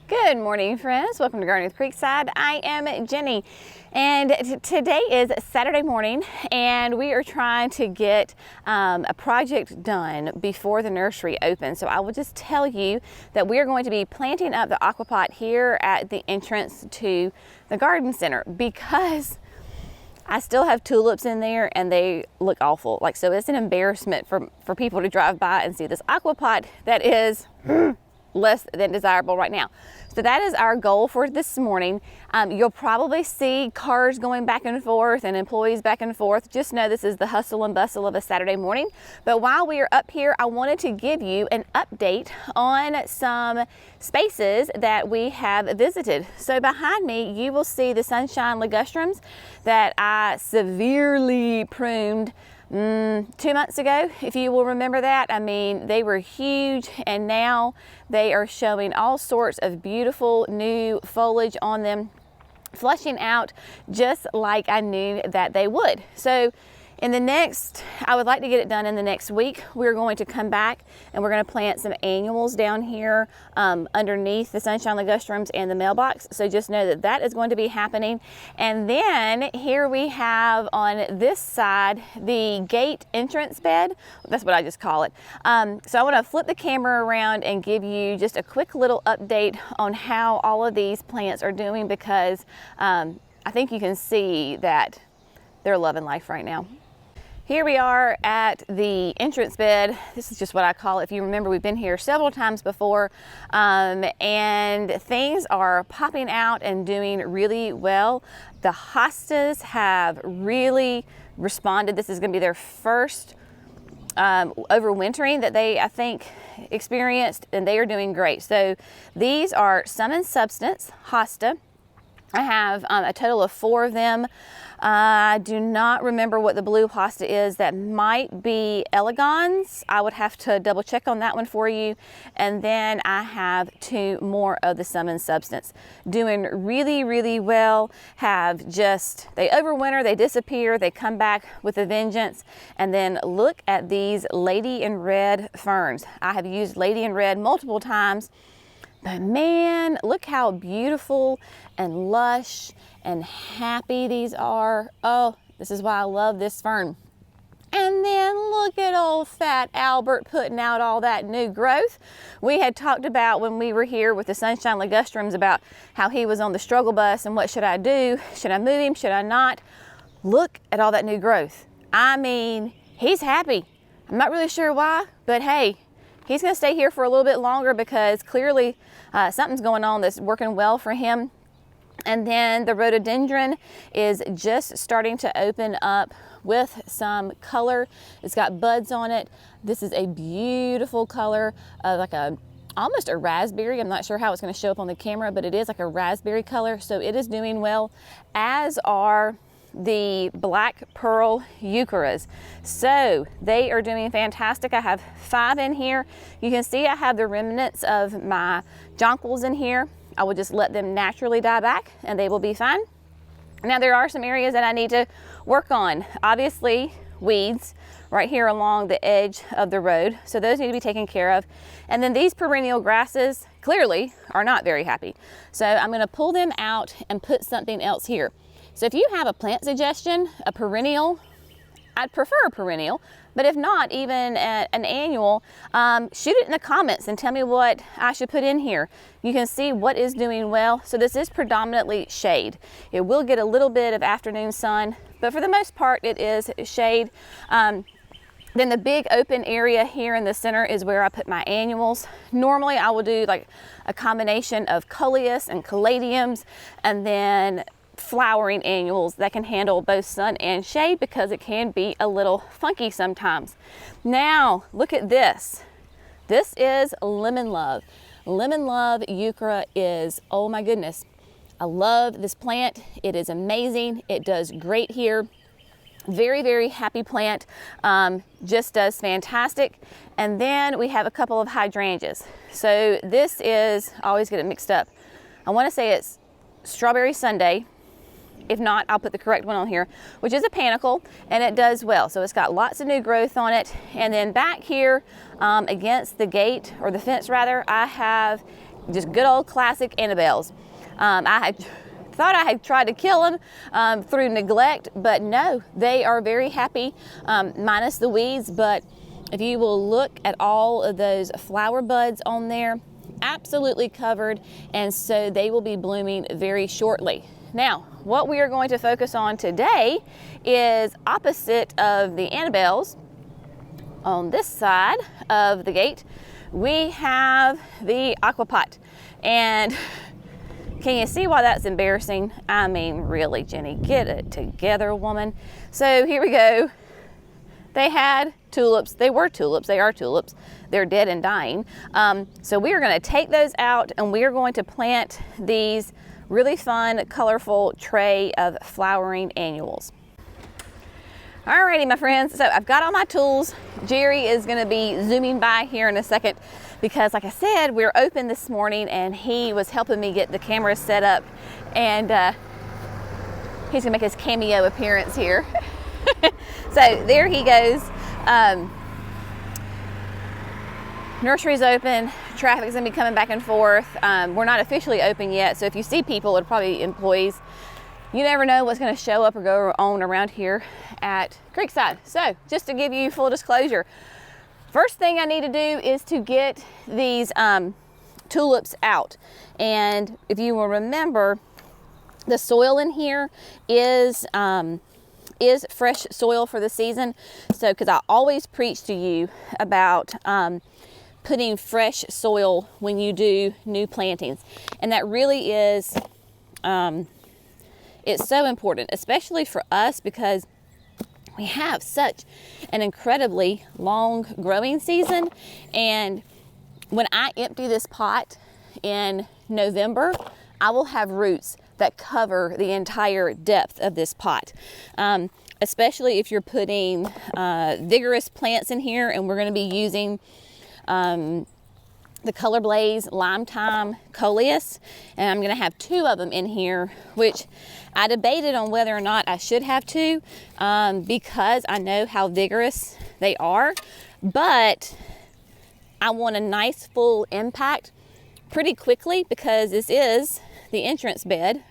Good morning, friends. Welcome to Gardening with Creekside. I am Jenny, and today is Saturday morning, and we are trying to get a project done before the nursery opens. So I will just tell you that we are going to be planting up the AquaPot here at the entrance to the garden center because I still have tulips in there and they look awful. So it's an embarrassment for people to drive by and see this AquaPot that is less than desirable right now. So that is our goal for this morning. You'll probably see cars going back and forth and employees back and forth. Just know this is the hustle and bustle of a Saturday morning. But while we are up here, I wanted to give you an update on some spaces that we have visited. So behind me, you will see the sunshine ligustrums that I severely pruned 2 months ago, if you will remember that. I mean, they were huge, and now they are showing all sorts of beautiful new foliage on them, flushing out just like I knew that they would. So I would like to get it done in the next week. We're going to come back and we're going to plant some annuals down here underneath the sunshine ligustrums and the mailbox. So just know that that is going to be happening. And then here we have on this side the gate entrance bed. That's what I just call it. So I want to flip the camera around and give you just a quick little update on how all of these plants are doing, because I think you can see that they're loving life right now. Here we are at the entrance bed. This is just what I call it. If you remember, we've been here several times before, and things are popping out and doing really well. The hostas have really responded. This is going to be their first overwintering that they, I think, experienced, and they are doing great. So these are Sum and Substance hosta. I have a total of 4 of them. I do not remember what the blue hosta is. That might be elegans. I would have to double check on that one for you. And then I have 2 more of the Sum and Substance. Doing really, really well. They overwinter, they disappear, they come back with a vengeance. And then look at these Lady in Red ferns. I have used Lady in Red multiple times. But man, look how beautiful and lush and happy these are. Oh, this is why I love this fern. And then look at old fat Albert putting out all that new growth. We had talked about when we were here with the sunshine ligustrums about how he was on the struggle bus and what should I do? Should I move him? Should I not? Look at all that new growth. I mean, he's happy. I'm not really sure why, but hey, he's going to stay here for a little bit longer because clearly something's going on that's working well for him. And then the rhododendron is just starting to open up with some color. It's got buds on it. This is a beautiful color, almost a raspberry. I'm not sure how it's going to show up on the camera, but it is like a raspberry color. So it is doing well, as are the black pearl eucharas. So they are doing fantastic. I have 5 in here. You can see I have the remnants of my jonquils in here. I will just let them naturally die back and they will be fine. Now there are some areas that I need to work on. Obviously weeds right here along the edge of the road. So those need to be taken care of. And then these perennial grasses clearly are not very happy. So I'm going to pull them out and put something else here. So if you have a plant suggestion, a perennial, I'd prefer a perennial, but if not, even an annual, shoot it in the comments and tell me what I should put in here. You can see what is doing well. So this is predominantly shade. It will get a little bit of afternoon sun, but for the most part, it is shade. Then the big open area here in the center is where I put my annuals. Normally I will do like a combination of coleus and caladiums, and then flowering annuals that can handle both sun and shade because it can be a little funky sometimes. Now look at this. This is Lemon Love. Lemon Love euchera is, oh my goodness, I love this plant. It is amazing. It does great here. Very, very happy plant. Just does fantastic. And then we have a couple of hydrangeas. So this is, I always get it mixed up. I want to say it's Strawberry Sunday. If not, I'll put the correct one on here, which is a panicle, and it does well. So it's got lots of new growth on it. And then back here against the gate, or the fence rather, I have just good old classic Annabelles. I had thought I had tried to kill them through neglect, but no, they are very happy, minus the weeds. But if you will look at all of those flower buds on there, absolutely covered, and so they will be blooming very shortly. Now, what we are going to focus on today is opposite of the Annabelles. On this side of the gate, we have the AquaPot. And can you see why that's embarrassing? I mean, really, Jenny, get it together, woman. So here we go. They had tulips. They were tulips. They are tulips. They're dead and dying. So we are going to take those out, and we are going to plant these really fun, colorful tray of flowering annuals. Alrighty, my friends. So I've got all my tools. Jerry is going to be zooming by here in a second because, like I said, we're open this morning, and he was helping me get the camera set up, and he's going to make his cameo appearance here. So there he goes. Nursery's open. Traffic's gonna be coming back and forth. We're not officially open yet, so if you see people, it'll probably be employees. You never know what's gonna show up or go on around here at Creekside. So just to give you full disclosure, first thing I need to do is to get these tulips out. And if you will remember, the soil in here is fresh soil for the season. So, because I always preach to you about putting fresh soil when you do new plantings, and that really is it's so important, especially for us, because we have such an incredibly long growing season. And when I empty this pot in November, I will have roots that cover the entire depth of this pot, especially if you're putting vigorous plants in here. And we're going to be using the Color Blaze Lime Time Coleus, and I'm going to have 2 of them in here, which I debated on whether or not I should have 2 because I know how vigorous they are, but I want a nice full impact pretty quickly because this is the entrance bed,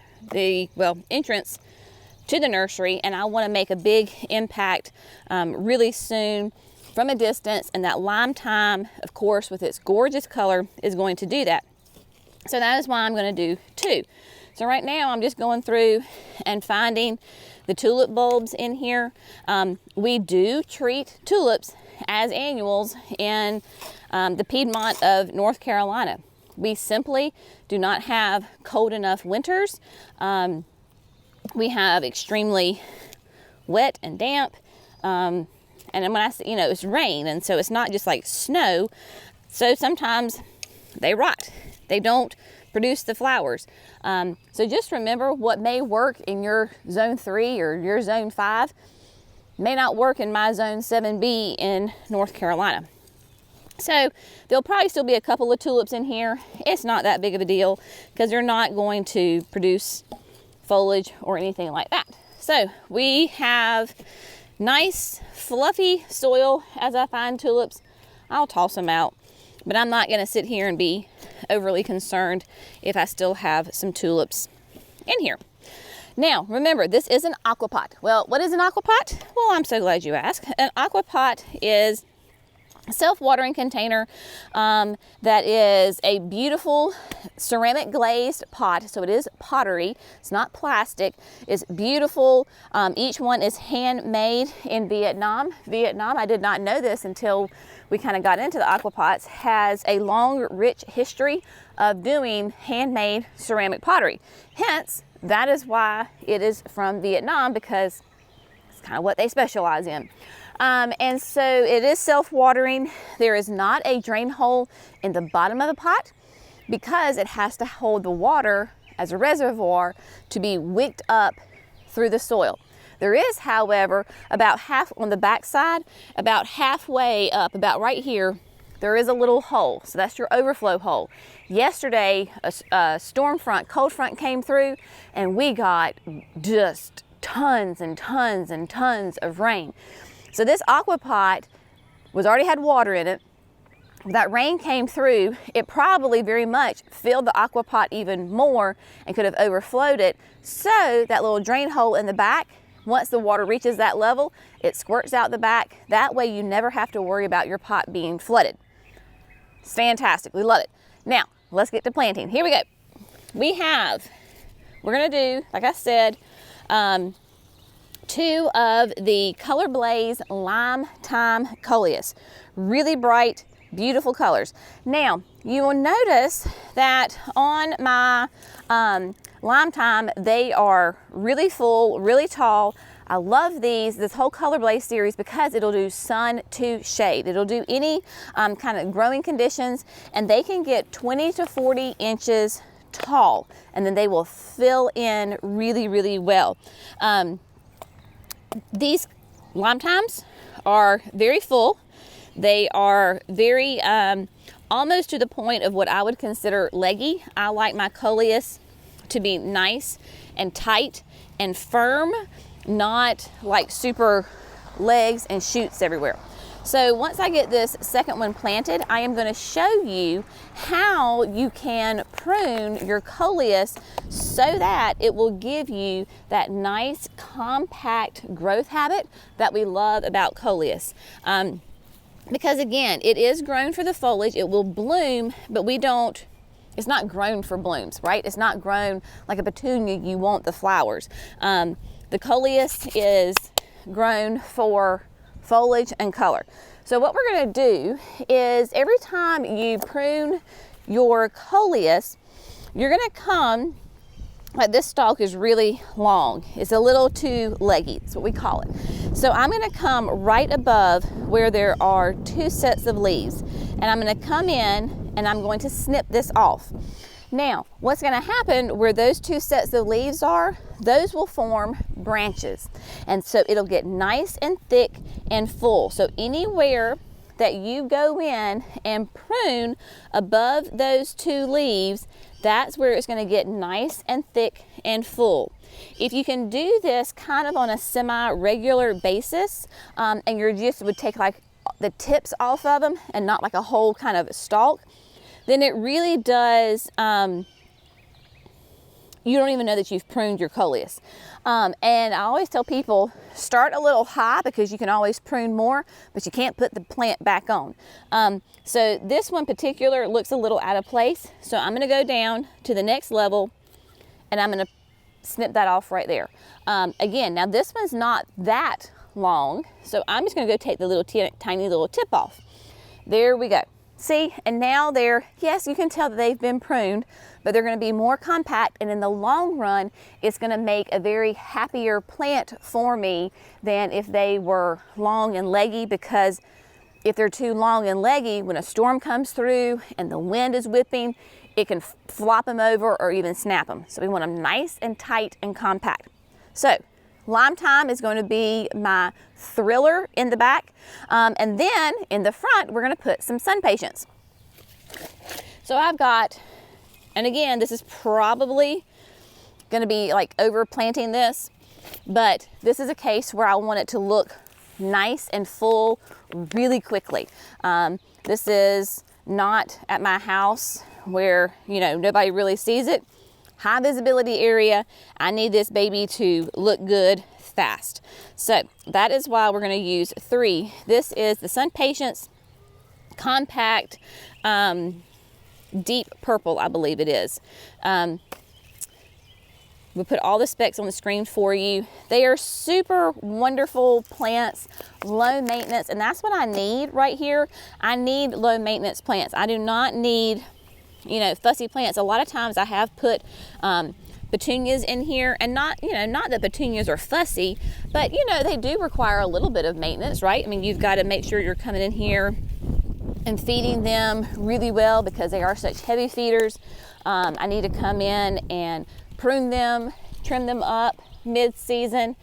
entrance to the nursery, and I want to make a big impact really soon from a distance, and that Lime Time, of course, with its gorgeous color, is going to do that. So that is why I'm going to do 2. So right now I'm just going through and finding the tulip bulbs in here. We do treat tulips as annuals in the Piedmont of North Carolina. We simply do not have cold enough winters. We have extremely wet and damp. And when I say, it's rain, and so it's not just like snow. So sometimes they rot. They don't produce the flowers. So just remember, what may work in your zone 3 or your zone 5 may not work in my zone 7B in North Carolina. So there'll probably still be a couple of tulips in here. It's not that big of a deal because they're not going to produce foliage or anything like that. So we have nice fluffy soil. As I find tulips, I'll toss them out, but I'm not going to sit here and be overly concerned if I still have some tulips in here. Now, remember, this is an AquaPot. Well, what is an AquaPot? Well, I'm so glad you asked. An AquaPot is a self-watering container that is a beautiful ceramic glazed pot. So it is pottery. It's not plastic. It's beautiful. Each one is handmade in Vietnam. Vietnam, I did not know this until we kind of got into the AquaPots, has a long, rich history of doing handmade ceramic pottery. Hence, that is why it is from Vietnam, because it's kind of what they specialize in. And so it is self-watering. There is not a drain hole in the bottom of the pot because it has to hold the water as a reservoir to be wicked up through the soil. There is, however, about half on the back side, about halfway up, about right here, there is a little hole. So that's your overflow hole. Yesterday, a storm front, cold front came through, and we got just tons and tons and tons of rain. So this AquaPot already had water in it, that rain came through, it probably very much filled the AquaPot even more and could have overflowed it. So that little drain hole in the back, once the water reaches that level, it squirts out the back. That way you never have to worry about your pot being flooded. It's fantastic, we love it. Now, let's get to planting. Here we go. We're gonna do, like I said, 2 of the Color Blaze Lime Time Coleus. Really bright, beautiful colors. Now, you will notice that on my Lime Time, they are really full, really tall. I love this whole Color Blaze series because it'll do sun to shade. It'll do any kind of growing conditions, and they can get 20 to 40 inches tall, and then they will fill in really, really well. These Lime Times are very full. They are very, almost to the point of what I would consider leggy. I like my coleus to be nice and tight and firm, not like super legs and shoots everywhere. So once I get this second one planted, I am going to show you how you can prune your coleus so that it will give you that nice compact growth habit that we love about coleus. Because again, it is grown for the foliage, it will bloom, but it's not grown for blooms, right? It's not grown like a petunia, you want the flowers. The coleus is grown for foliage and color. So what we're going to do is every time you prune your coleus, you're going to come, like this stalk is really long. It's a little too leggy, that's what we call it. So I'm going to come right above where there are 2 sets of leaves, and I'm going to come in and I'm going to snip this off. Now, what's going to happen where those 2 sets of leaves are, those will form branches. And so it'll get nice and thick and full. So anywhere that you go in and prune above those 2 leaves, that's where it's going to get nice and thick and full. If you can do this kind of on a semi-regular basis, and you just would take like the tips off of them and not like a whole kind of stalk, then it really does, you don't even know that you've pruned your coleus. And I always tell people, start a little high because you can always prune more, but you can't put the plant back on. So this one particular looks a little out of place. So I'm gonna go down to the next level and I'm gonna snip that off right there. Again, now this one's not that long, so I'm just gonna go take the little tiny little tip off. There we go. See, and now yes, you can tell that they've been pruned, but they're going to be more compact, and in the long run, it's going to make a very happier plant for me than if they were long and leggy, because if they're too long and leggy, when a storm comes through and the wind is whipping, it can flop them over or even snap them. So we want them nice and tight and compact. So Lime Time is going to be my thriller in the back. And then in the front, we're going to put some Sun Patience. So I've got, and again, this is probably going to be like over planting this, but this is a case where I want it to look nice and full really quickly. This is not at my house where, nobody really sees it. High visibility area. I need this baby to look good fast. So that is why we're going to use 3. This is the Sun Patience Compact Deep Purple, I believe it is. We'll put all the specs on the screen for you. They are super wonderful plants, low maintenance, and that's what I need right here. I need low maintenance plants. I do not need fussy plants. A lot of times I have put petunias in here, and not that petunias are fussy, but they do require a little bit of maintenance, right? I mean, you've got to make sure you're coming in here and feeding them really well because they are such heavy feeders. I need to come in and prune them, trim them up mid-season.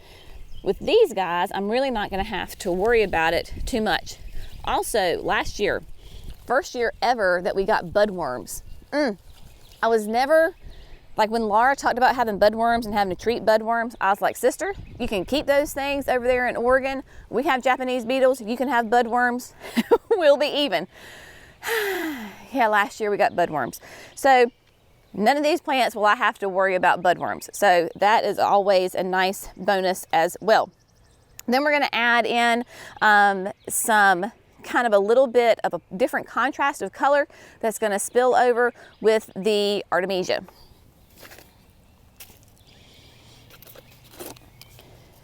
With these guys, I'm really not going to have to worry about it too much. Also, last year, first year ever that we got budworms. I was never, like when Laura talked about having budworms and having to treat budworms, I was like, sister, you can keep those things over there in Oregon. We have Japanese beetles, you can have budworms, we'll be even. Yeah, last year we got budworms. So none of these plants will I have to worry about budworms. So that is always a nice bonus as well. Then we're going to add in some kind of a little bit of a different contrast of color that's going to spill over with the Artemisia.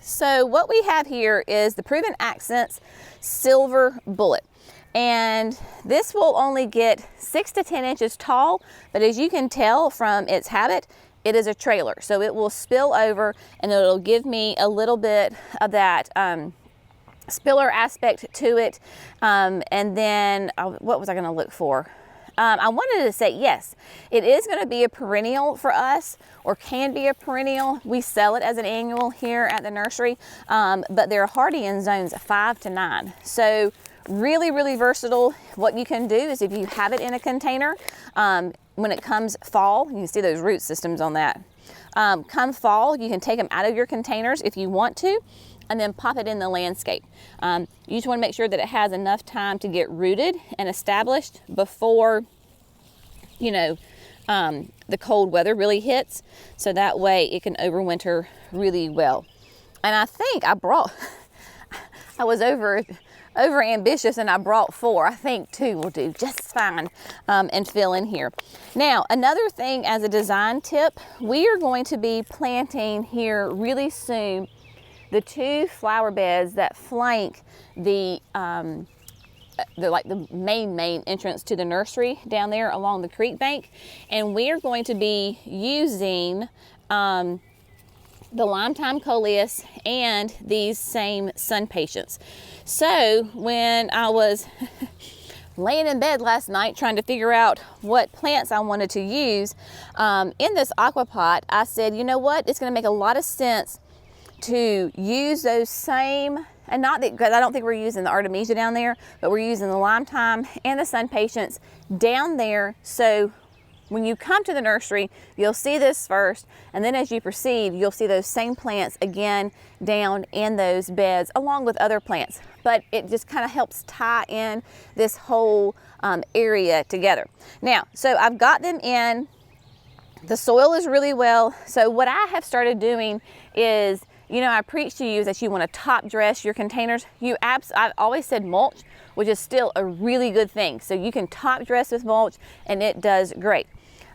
So what we have here is the Proven Accents Silver Bullet. And this will only get 6 to 10 inches tall, but as you can tell from its habit, it is a trailer. So it will spill over and it'll give me a little bit of that spiller aspect to it. And then what was I gonna look for? I wanted to say, yes, it is going to be a perennial for us, or can be a perennial. We sell it as an annual here at the nursery, but they're hardy in zones 5 to 9. So really, really versatile. What you can do is if you have it in a container, when it comes fall, you can see those root systems on that. Come fall, you can take them out of your containers if you want to, and then pop it in the landscape. You just want to make sure that it has enough time to get rooted and established before, you know, the cold weather really hits, so that way it can overwinter really well. And I think I was over ambitious and I brought 4. I think 2 will do just fine and fill in here. Now, another thing as a design tip, we are going to be planting here really soon the 2 flower beds that flank the main entrance to the nursery down there along the creek bank, and we are going to be using the Lime-Time coleus and these same sun patience. So when I was laying in bed last night trying to figure out what plants I wanted to use in this AquaPot, I said, you know what, it's going to make a lot of sense to use those same, and not that, because I don't think we're using the Artemisia down there, but we're using the Lime-Time and the sun patience down there. So when you come to the nursery, you'll see this first, and then as you proceed, you'll see those same plants again down in those beds along with other plants. But it just kind of helps tie in this whole area together. Now, so I've got them in. The soil is really well. So what I have started doing is, you know, I preach to you that you want to top dress your containers. I've always said mulch, which is still a really good thing. So you can top dress with mulch and it does great.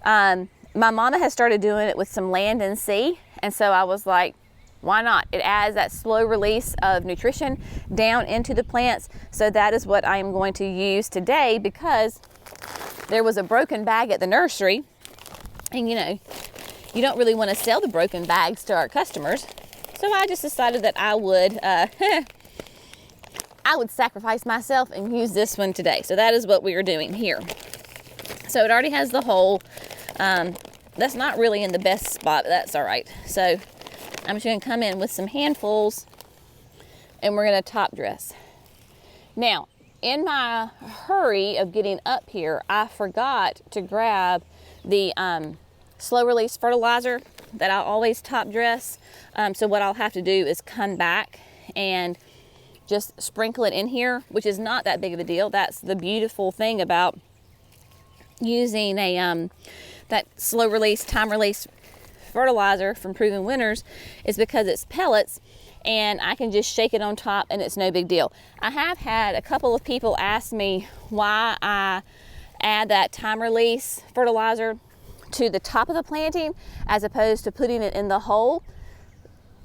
My mama has started doing it with some land and sea. And so I was like, why not? It adds that slow release of nutrition down into the plants. So that is what I am going to use today, because there was a broken bag at the nursery. And you know, you don't really want to sell the broken bags to our customers. So I just decided that I would sacrifice myself and use this one today. So that is what we are doing here. So it already has the hole. That's not really in the best spot, but that's all right. So I'm just going to come in with some handfuls and we're going to top dress. Now, in my hurry of getting up here, I forgot to grab the slow release fertilizer that I always top dress. So what I'll have to do is come back and just sprinkle it in here, which is not that big of a deal. That's the beautiful thing about using a that slow release, time release fertilizer from Proven Winners, is because it's pellets and I can just shake it on top and it's no big deal. I have had a couple of people ask me why I add that time release fertilizer to the top of the planting as opposed to putting it in the hole.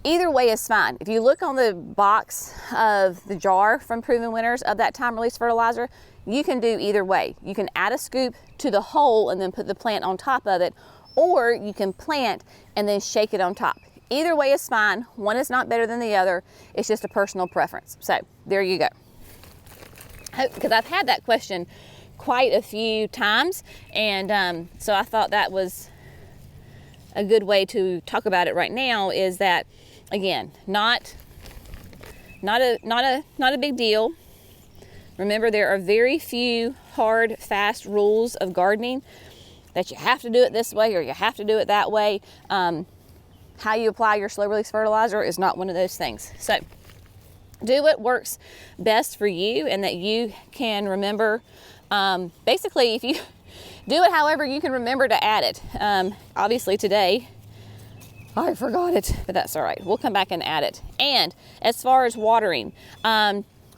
Either way is fine. If you look on the box of the jar from Proven Winners of that time release fertilizer, you can do either way. You can add a scoop to the hole and then put the plant on top of it, or you can plant and then shake it on top. Either way is fine. One is not better than the other. It's just a personal preference. So there you go. Because I've had that question quite a few times, and so I thought that was a good way to talk about it right now. Is that, again, not a big deal. Remember, there are very few hard, fast rules of gardening that you have to do it this way or you have to do it that way. How you apply your slow release fertilizer is not one of those things. So do what works best for you and that you can remember Basically, if you do it however you can remember to add it. Obviously today, I forgot it, but that's all right. We'll come back and add it. And as far as watering,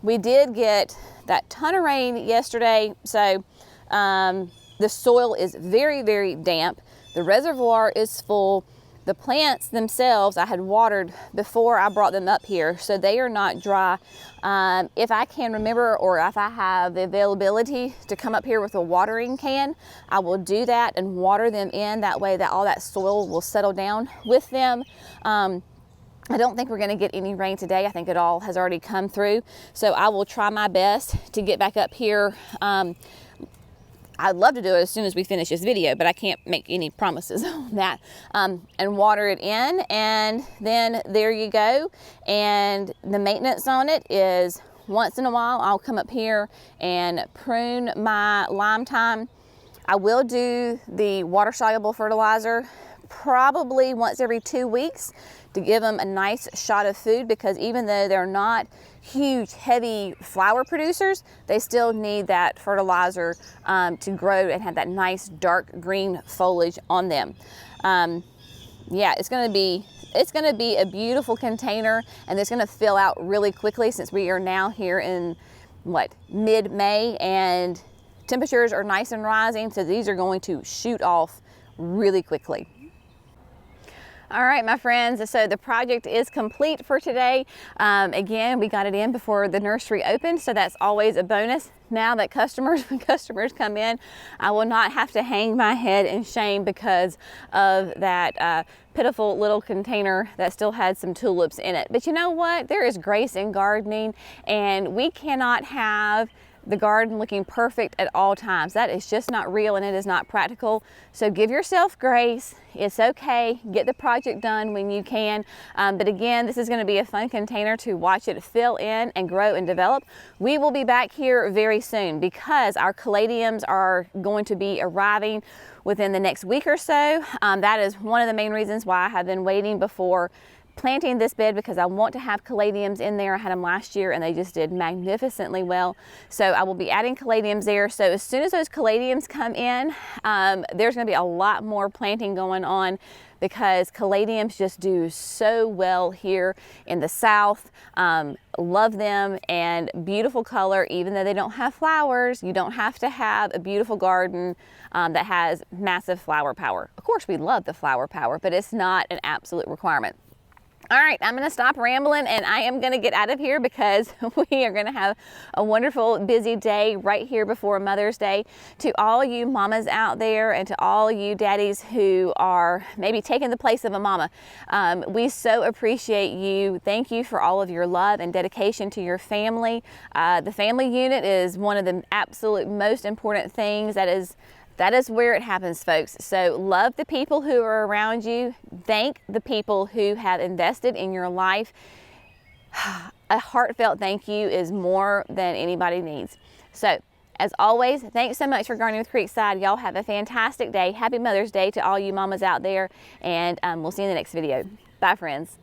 we did get that ton of rain yesterday, so the soil is very, very damp. The reservoir is full. The plants themselves I had watered before I brought them up here, so they are not dry. If I can remember, or if I have the availability to come up here with a watering can, I will do that and water them in. That way that all that soil will settle down with them. I don't think we're going to get any rain today. I think it all has already come through. So I will try my best to get back up here. I'd love to do it as soon as we finish this video, but I can't make any promises on that. And water it in, and then there you go. And the maintenance on it is once in a while I'll come up here and prune my lime thyme. I will do the water-soluble fertilizer probably once every 2 weeks to give them a nice shot of food, because even though they're not huge, heavy flower producers, they still need that fertilizer to grow and have that nice dark green foliage on them. Yeah, it's gonna be a beautiful container, and it's gonna fill out really quickly since we are now here in mid-May, and temperatures are nice and rising, so these are going to shoot off really quickly. All right, my friends, so the project is complete for today. Again, we got it in before the nursery opened, so that's always a bonus. Now that when customers come in, I will not have to hang my head in shame because of that pitiful little container that still had some tulips in it. But you know what? There is grace in gardening, and we cannot have the garden looking perfect at all times. That is just not real, and it is not practical. So give yourself grace. It's okay. Get the project done when you can. But again, this is going to be a fun container to watch it fill in and grow and develop. We will be back here very soon because our caladiums are going to be arriving within the next week or so. That is one of the main reasons why I have been waiting before planting this bed, because I want to have caladiums in there. I had them last year and they just did magnificently well. So I will be adding caladiums there. So as soon as those caladiums come in, there's going to be a lot more planting going on, because caladiums just do so well here in the South. Love them, and beautiful color. Even though they don't have flowers, you don't have to have a beautiful garden that has massive flower power. Of course, we love the flower power, but it's not an absolute requirement. All right, I'm gonna stop rambling, and I am gonna get out of here because we are gonna have a wonderful, busy day right here before Mother's Day. To all you mamas out there, and to all you daddies who are maybe taking the place of a mama, we so appreciate you. Thank you for all of your love and dedication to your family. The family unit is one of the absolute most important things. That is where it happens, folks. So love the people who are around you. Thank the people who have invested in your life. A heartfelt thank you is more than anybody needs. So as always, thanks so much for gardening with Creekside. Y'all have a fantastic day. Happy Mother's Day to all you mamas out there, and we'll see you in the next video. Bye, friends.